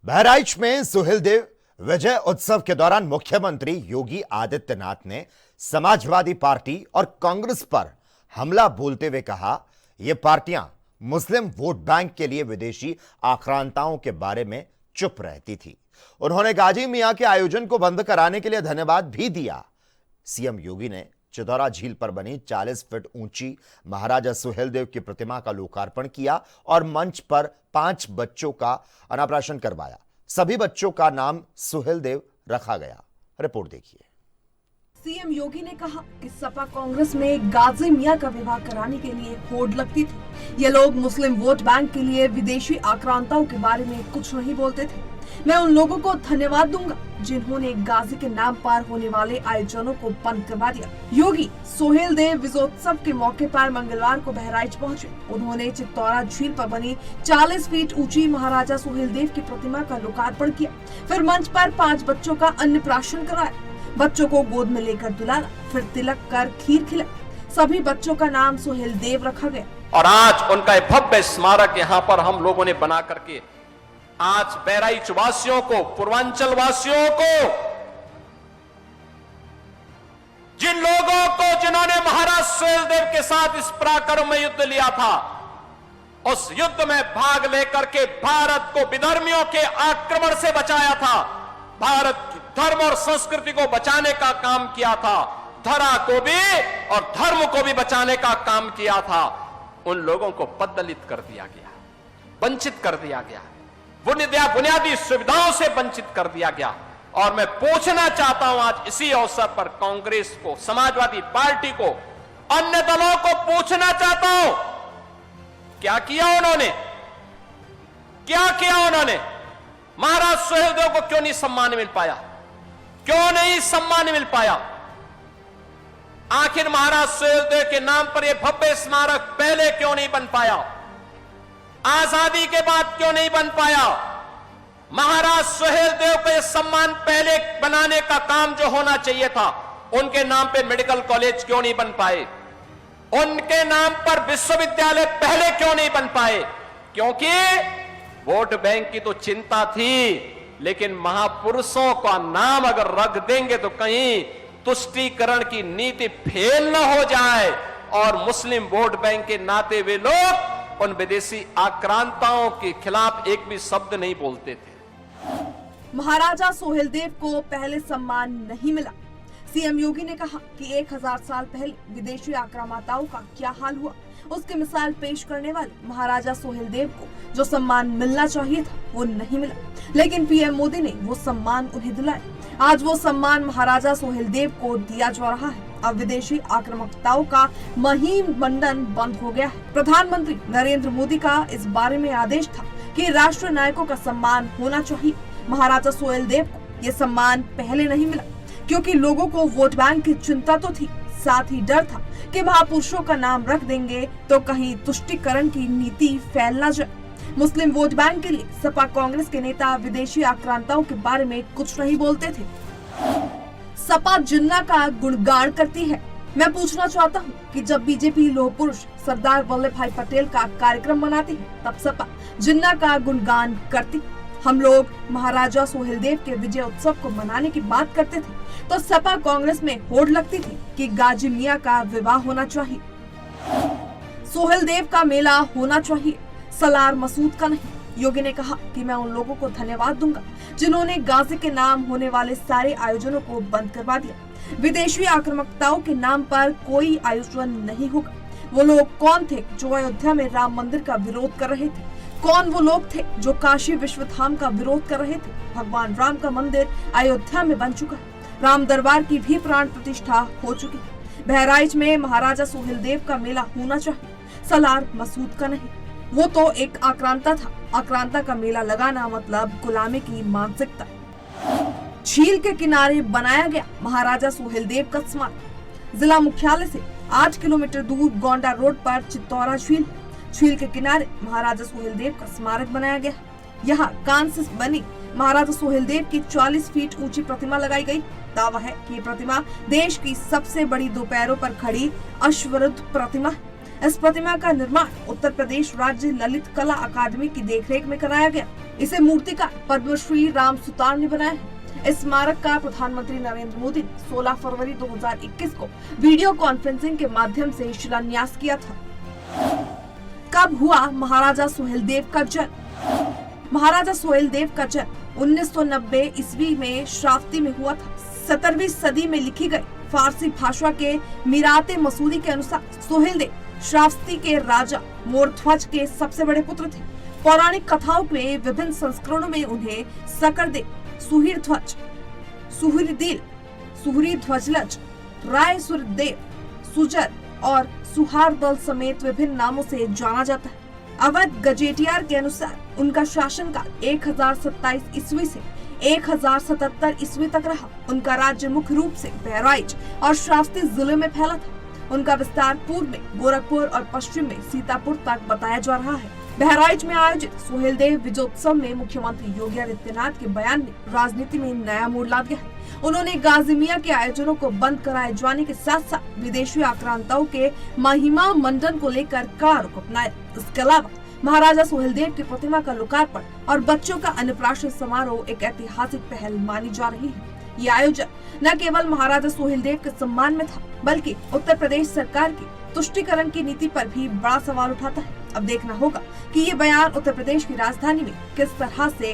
बहराइच में सुहेलदेव विजय उत्सव के दौरान मुख्यमंत्री योगी आदित्यनाथ ने समाजवादी पार्टी और कांग्रेस पर हमला बोलते हुए कहा, यह पार्टियां मुस्लिम वोट बैंक के लिए विदेशी आक्रांताओं के बारे में चुप रहती थी। उन्होंने गाजी मियां के आयोजन को बंद कराने के लिए धन्यवाद भी दिया। सीएम योगी ने चितौरा झील पर बनी 40 फीट ऊंची महाराजा सुहेलदेव की प्रतिमा का लोकार्पण किया और मंच पर 5 बच्चों का अन्नप्राशन करवाया। सभी बच्चों का नाम सुहेलदेव रखा गया। रिपोर्ट देखिए। सीएम योगी ने कहा कि सपा कांग्रेस में गाजी मियां का विवाह कराने के लिए होड़ लगती थी। ये लोग मुस्लिम वोट बैंक के लिए विदेशी आक्रांताओं के बारे में कुछ नहीं बोलते थे। मैं उन लोगों को धन्यवाद दूंगा जिन्होंने गाजी के नाम पर होने वाले आयोजनों को बंद करवा दिया। योगी सुहेलदेव विजयोत्सव के मौके पर मंगलवार को बहराइच पहुंचे। उन्होंने चितौरा झील पर बनी 40 फीट ऊंची महाराजा सुहेलदेव की प्रतिमा का लोकार्पण किया। फिर मंच पर 5 बच्चों का अन्नप्राशन कराया। बच्चों को गोद में लेकर दुलारा, फिर तिलक कर खीर खिलाई। सभी बच्चों का नाम सुहेलदेव रखा गया। और आज उनका एक भव्य स्मारक यहाँ पर हम लोगों ने बना करके आज बहराइच वासियों को, पूर्वांचल वासियों को, जिन लोगों को जिन्होंने महाराज सुहेलदेव के साथ इस पराक्रम में युद्ध लिया था, उस युद्ध में भाग लेकर के भारत को विधर्मियों के आक्रमण से बचाया था, भारत की धर्म और संस्कृति को बचाने का काम किया था, धरा को भी और धर्म को भी बचाने का काम किया था, उन लोगों को पददलित कर दिया गया, वंचित कर दिया गया, बुनियादी सुविधाओं से वंचित कर दिया गया। और मैं पूछना चाहता हूं आज इसी अवसर पर कांग्रेस को, समाजवादी पार्टी को, अन्य दलों को पूछना चाहता हूं, क्या किया उन्होंने? क्या किया उन्होंने? महाराज सुहेलदेव को क्यों नहीं सम्मान मिल पाया? क्यों नहीं सम्मान मिल पाया? आखिर महाराज सुहेलदेव के नाम पर यह भव्य स्मारक पहले क्यों नहीं बन पाया? आजादी के बाद क्यों नहीं बन पाया? महाराज सुहेलदेव को यह सम्मान पहले बनाने का काम जो होना चाहिए था, उनके नाम पे मेडिकल कॉलेज क्यों नहीं बन पाए? उनके नाम पर विश्वविद्यालय पहले क्यों नहीं बन पाए? क्योंकि वोट बैंक की तो चिंता थी, लेकिन महापुरुषों का नाम अगर रख देंगे तो कहीं तुष्टीकरण की नीति फेल न हो जाए और मुस्लिम वोट बैंक के नाते वे लोग उन विदेशी आक्रांताओं के खिलाफ एक भी शब्द नहीं बोलते थे। महाराजा सुहेलदेव को पहले सम्मान नहीं मिला। सीएम योगी ने कहा कि 1000 साल पहले विदेशी आक्रांताओं का क्या हाल हुआ, उसकी मिसाल पेश करने वाले महाराजा सुहेलदेव को जो सम्मान मिलना चाहिए था वो नहीं मिला, लेकिन पीएम मोदी ने वो सम्मान उन्हें दिलाया। आज वो सम्मान महाराजा सुहेलदेव को दिया जा रहा है। अब विदेशी आक्रामकताओं का महीन मंडन बंद हो गया है। प्रधानमंत्री नरेंद्र मोदी का इस बारे में आदेश था कि राष्ट्रीय नायकों का सम्मान होना चाहिए। महाराजा सुहेलदेव को ये सम्मान पहले नहीं मिला क्योंकि लोगों को वोट बैंक की चिंता तो थी, साथ ही डर था कि महापुरुषों का नाम रख देंगे तो कहीं तुष्टीकरण की नीति फैल न जाए। मुस्लिम वोट बैंक के लिए सपा कांग्रेस के नेता विदेशी आक्रांताओं के बारे में कुछ नहीं बोलते थे। सपा जिन्ना का गुणगान करती है। मैं पूछना चाहता हूँ कि जब बीजेपी लौह पुरुष सरदार वल्लभ भाई पटेल का कार्यक्रम मनाती है, तब सपा जिन्ना का गुणगान करती। हम लोग महाराजा सुहेलदेव के विजय उत्सव को मनाने की बात करते थे तो सपा कांग्रेस में होड़ लगती थी कि गाजी मियां का विवाह होना चाहिए, सुहेलदेव का मेला होना चाहिए, सलार मसूद का नहीं। योगी ने कहा कि मैं उन लोगों को धन्यवाद दूंगा जिन्होंने गाजी के नाम होने वाले सारे आयोजनों को बंद करवा दिया। विदेशी आक्रामकताओं के नाम पर कोई आयोजन नहीं होगा। वो लोग कौन थे जो अयोध्या में राम मंदिर का विरोध कर रहे थे? कौन वो लोग थे जो काशी विश्वधाम का विरोध कर रहे थे? भगवान राम का मंदिर अयोध्या में बन चुका है। राम दरबार की भी प्राण प्रतिष्ठा हो चुकी है। बहराइच में महाराजा सुहेलदेव का मेला होना चाहिए, सलार मसूद का नहीं। वो तो एक आक्रांता था। आक्रांता का मेला लगाना मतलब गुलामी की मानसिकता। झील के किनारे बनाया गया महाराजा सुहेलदेव का स्मारक। जिला मुख्यालय से 8 किलोमीटर दूर गोंडा रोड पर चितौरा झील, झील के किनारे महाराजा सुहेलदेव का स्मारक बनाया गया। यहाँ कांस्य से बनी महाराजा सुहेलदेव की 40 फीट ऊंची प्रतिमा लगाई गई। दावा है कि ये प्रतिमा देश की सबसे बड़ी 2 पैरों पर खड़ी अश्वरूढ़ प्रतिमा है। इस प्रतिमा का निर्माण उत्तर प्रदेश राज्य ललित कला अकादमी की देखरेख में कराया गया। इसे मूर्तिकार पद्मश्री राम सुतार ने बनाया है। इस स्मारक का प्रधानमंत्री नरेंद्र मोदी ने 16 फरवरी 2021 को वीडियो कॉन्फ्रेंसिंग के माध्यम से शिलान्यास किया था। कब हुआ महाराजा सुहेलदेव का जन्म? महाराजा सुहेलदेव का जन्म 1990 ईस्वी में श्रावस्ती में हुआ था। 17वीं सदी में लिखी गई फारसी भाषा के मीराते मसूदी के अनुसार सुहेलदेव श्रावस्ती के राजा मोरध्वज के सबसे बड़े पुत्र थे। पौराणिक कथाओं में विभिन्न संस्करणों में उन्हें सकरदेव, सुहीरध्वज, सुहृदिल, सुहृध्वजलज, राय सुरदेव, सुजर और सुहारदल समेत विभिन्न नामों से जाना जाता है। अवध गजेटियार के अनुसार उनका शासनकाल 1027 ईस्वी से 1077 ईस्वी तक रहा। उनका राज्य मुख्य रूप से बहराइच और श्रावस्ती जिले में फैला था। उनका विस्तार पूर्व में गोरखपुर और पश्चिम में सीतापुर तक बताया जा रहा है। बहराइच में आयोजित सुहेलदेव विजयोत्सव में मुख्यमंत्री योगी आदित्यनाथ के बयान ने राजनीति में नया मोड़ ला दिया है। उन्होंने गाजी मियां के आयोजनों को बंद कराए जाने के साथ साथ विदेशी आक्रांताओं के महिमा मंडन को लेकर कड़ा रुख अपनाया। इसके अलावा महाराजा सुहेलदेव की प्रतिमा का लोकार्पण और बच्चों का अन्नप्राशन समारोह एक ऐतिहासिक पहल मानी जा रही है। ये आयोजन न केवल महाराजा सुहेलदेव के सम्मान में था, बल्कि उत्तर प्रदेश सरकार की तुष्टीकरण की नीति पर भी बड़ा सवाल उठाता है। अब देखना होगा कि ये बयान उत्तर प्रदेश की राजधानी में किस तरह से